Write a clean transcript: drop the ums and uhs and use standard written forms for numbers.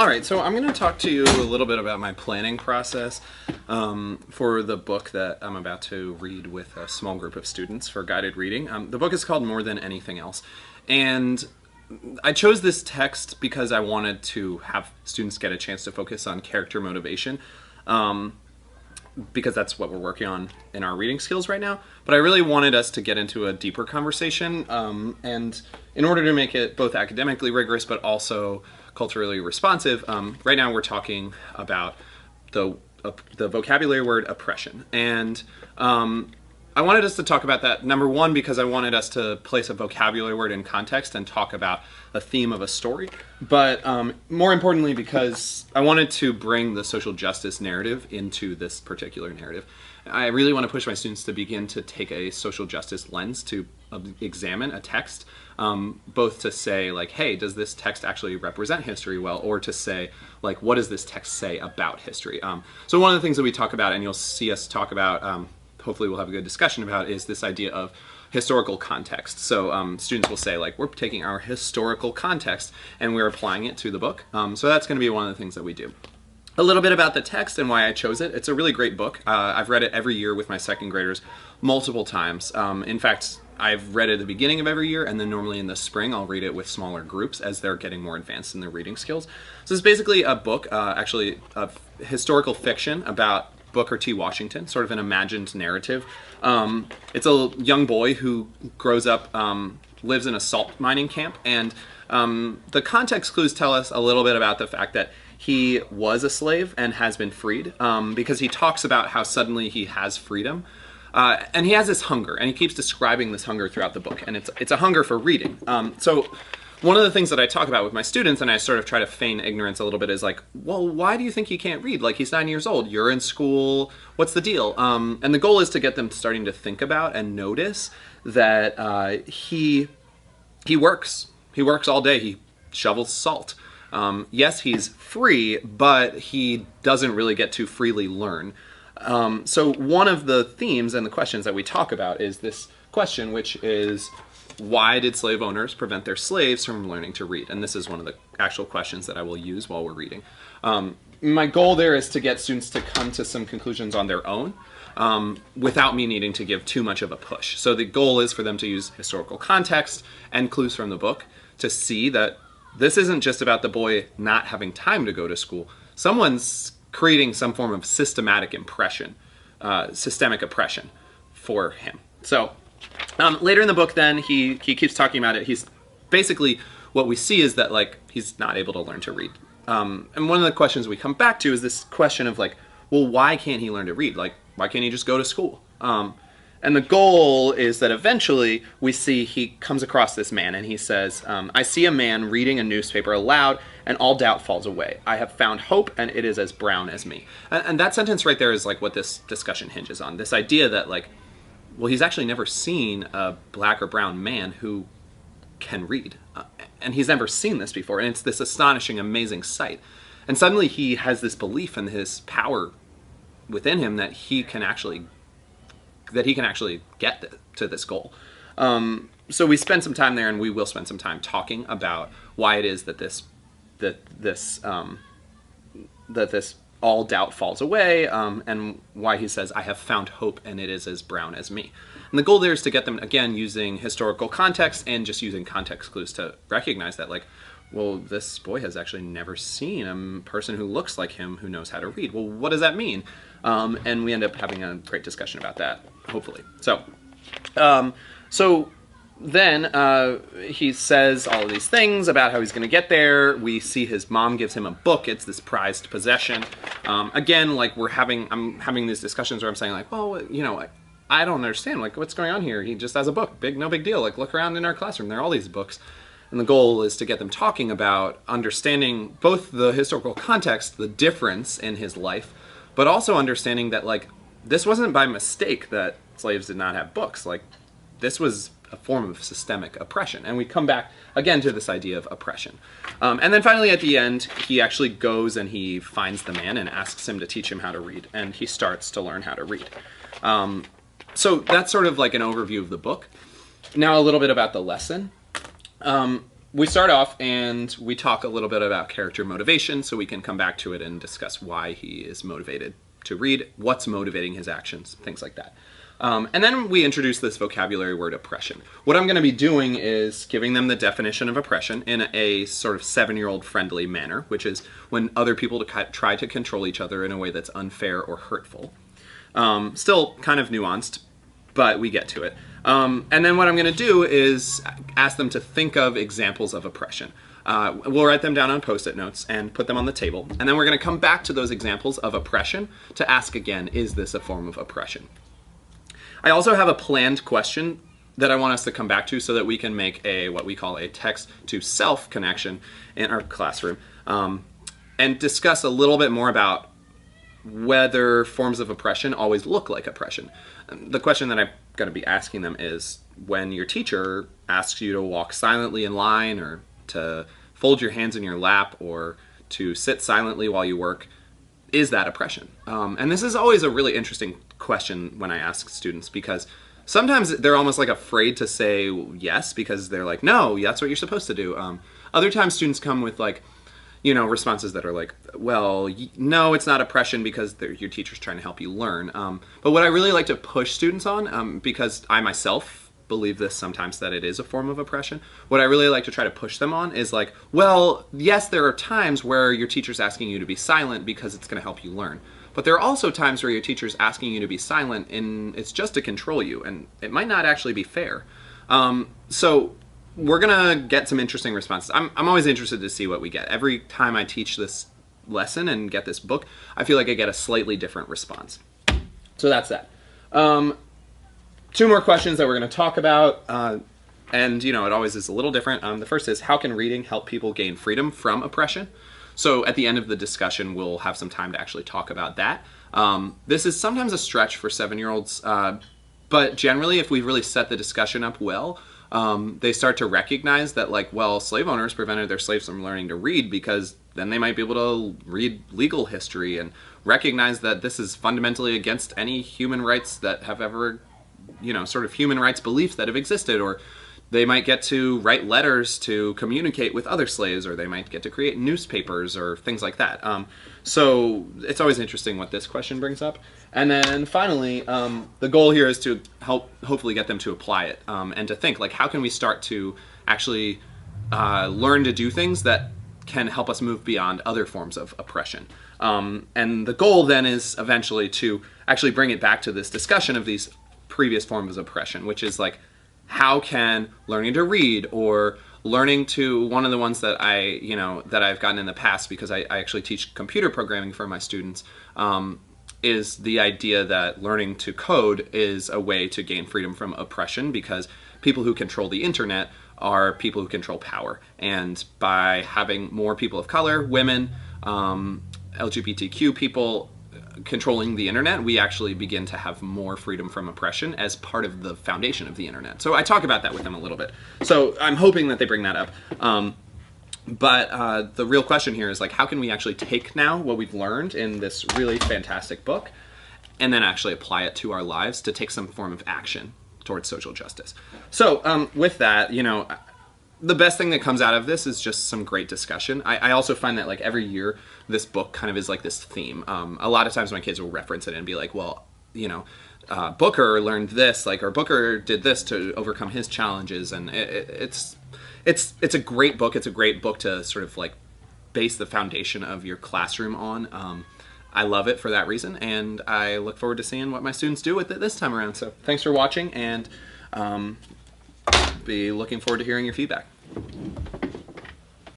All right, so I'm going to talk to you a little bit about my planning process for the book that I'm about to read with a small group of students for guided reading. The book is called More Than Anything Else, and I chose this text because I wanted to have students get a chance to focus on character motivation, because that's what we're working on in our reading skills right now. But I really wanted us to get into a deeper conversation, and in order to make it both academically rigorous but also culturally responsive, right now we're talking about the vocabulary word oppression. And I wanted us to talk about that, number one, because I wanted us to place a vocabulary word in context and talk about a theme of a story, but more importantly because I wanted to bring the social justice narrative into this particular narrative. I really want to push my students to begin to take a social justice lens to examine a text, both to say, like, hey, does this text actually represent history well, or to say, like, what does this text say about history? So one of the things that we talk about, and you'll see us talk about, hopefully we'll have a good discussion about, is this idea of historical context. So students will say, like, we're taking our historical context and we're applying it to the book. So that's going to be one of the things that we do. A little bit about the text and why I chose it. It's a really great book. I've read it every year with my second graders multiple times. In fact, I've read it at the beginning of every year, and then normally in the spring I'll read it with smaller groups as they're getting more advanced in their reading skills. So it's basically a book, actually of historical fiction about Booker T. Washington, sort of an imagined narrative. It's a young boy who grows up, lives in a salt mining camp, and the context clues tell us a little bit about the fact that he was a slave and has been freed, because he talks about how suddenly he has freedom. And he has this hunger, and he keeps describing this hunger throughout the book, and it's a hunger for reading. So one of the things that I talk about with my students, and I sort of try to feign ignorance a little bit, is like, well, why do you think he can't read? Like, he's 9 years old, you're in school, what's the deal? And the goal is to get them starting to think about and notice that he works. He works all day, he shovels salt. Yes, he's free, but he doesn't really get to freely learn. So one of the themes and the questions that we talk about is this question, which is, why did slave owners prevent their slaves from learning to read? And this is one of the actual questions that I will use while we're reading. My goal there is to get students to come to some conclusions on their own, without me needing to give too much of a push. So the goal is for them to use historical context and clues from the book to see that this isn't just about the boy not having time to go to school. Someone's creating some form of systemic oppression for him. So later in the book then, he keeps talking about it. He's basically, what we see is that, like, he's not able to learn to read. And one of the questions we come back to is this question of, like, well, why can't he learn to read? Like, why can't he just go to school? And the goal is that eventually we see he comes across this man and he says, I see a man reading a newspaper aloud and all doubt falls away. I have found hope and it is as brown as me. And that sentence right there is like what this discussion hinges on. This idea that, like, well, he's actually never seen a black or brown man who can read. And he's never seen this before. And it's this astonishing, amazing sight. And suddenly he has this belief in his power within him that he can actually get to this goal. So we spend some time there, and we will spend some time talking about why it is that this all doubt falls away, and why he says, I have found hope and it is as brown as me. And the goal there is to get them, again, using historical context and just using context clues to recognize that, like, well, this boy has actually never seen a person who looks like him who knows how to read. Well, what does that mean? And we end up having a great discussion about that, hopefully. So then he says all of these things about how he's going to get there. We see his mom gives him a book. It's this prized possession. Again, like, I'm having these discussions where I'm saying, like, well, you know, I don't understand. Like, what's going on here? He just has a book. No big deal. Like, look around in our classroom. There are all these books. And the goal is to get them talking about understanding both the historical context, the difference in his life, but also understanding that, like, this wasn't by mistake that slaves did not have books. Like, this was a form of systemic oppression. And we come back again to this idea of oppression. And then finally at the end, he actually goes and he finds the man and asks him to teach him how to read. And he starts to learn how to read. So that's sort of like an overview of the book. Now a little bit about the lesson. we start off and we talk a little bit about character motivation, so we can come back to it and discuss why he is motivated to read, what's motivating his actions, things like that. And then we introduce this vocabulary word, oppression. What I'm going to be doing is giving them the definition of oppression in a sort of 7-year-old friendly manner, which is when other people try to control each other in a way that's unfair or hurtful. Still kind of nuanced, but we get to it. And then what I'm going to do is ask them to think of examples of oppression. We'll write them down on Post-it notes and put them on the table. And then we're going to come back to those examples of oppression to ask again, is this a form of oppression? I also have a planned question that I want us to come back to so that we can make what we call a text-to-self connection in our classroom, and discuss a little bit more about whether forms of oppression always look like oppression. The question that I'm going to be asking them is, when your teacher asks you to walk silently in line, or to fold your hands in your lap, or to sit silently while you work, is that oppression? And this is always a really interesting question when I ask students, because sometimes they're almost like afraid to say yes because they're like, no, that's what you're supposed to do. Other times students come with like, responses that are like, well, no, it's not oppression because your teacher's trying to help you learn. But what I really like to push students on, because I myself believe this sometimes, that it is a form of oppression, what I really like to try to push them on is like, well, yes, there are times where your teacher's asking you to be silent because it's going to help you learn. But there are also times where your teacher's asking you to be silent and it's just to control you, and it might not actually be fair. So we're going to get some interesting responses. I'm always interested to see what we get. Every time I teach this lesson and get this book, I feel like I get a slightly different response. So that's that. 2 more questions that we're going to talk about, and it always is a little different. The first is, how can reading help people gain freedom from oppression? So at the end of the discussion, we'll have some time to actually talk about that. This is sometimes a stretch for 7-year-olds, but generally, if we really set the discussion up well, they start to recognize that, like, well, slave owners prevented their slaves from learning to read because then they might be able to read legal history and recognize that this is fundamentally against any human rights that have ever, sort of human rights beliefs that have existed. Or they might get to write letters to communicate with other slaves, or they might get to create newspapers or things like that. So it's always interesting what this question brings up. And then finally, the goal here is to hopefully get them to apply it, and to think, like, how can we start to actually learn to do things that can help us move beyond other forms of oppression. And the goal then is eventually to actually bring it back to this discussion of these previous forms of oppression, which is like, how can learning to read, or learning to, one of the ones that that I've gotten in the past, because I actually teach computer programming for my students, is the idea that learning to code is a way to gain freedom from oppression, because people who control the internet are people who control power. And by having more people of color, women, LGBTQ people controlling the internet, we actually begin to have more freedom from oppression as part of the foundation of the internet. So I talk about that with them a little bit. So I'm hoping that they bring that up. But the real question here is, like, how can we actually take now what we've learned in this really fantastic book and then actually apply it to our lives to take some form of action towards social justice? So with that, the best thing that comes out of this is just some great discussion. I also find that, like, every year this book kind of is like this theme. A lot of times my kids will reference it and be like, well, Booker learned this, like, or Booker did this to overcome his challenges. And it's a great book. It's a great book to sort of like base the foundation of your classroom on. I love it for that reason, and I look forward to seeing what my students do with it this time around. So thanks for watching, and be looking forward to hearing your feedback.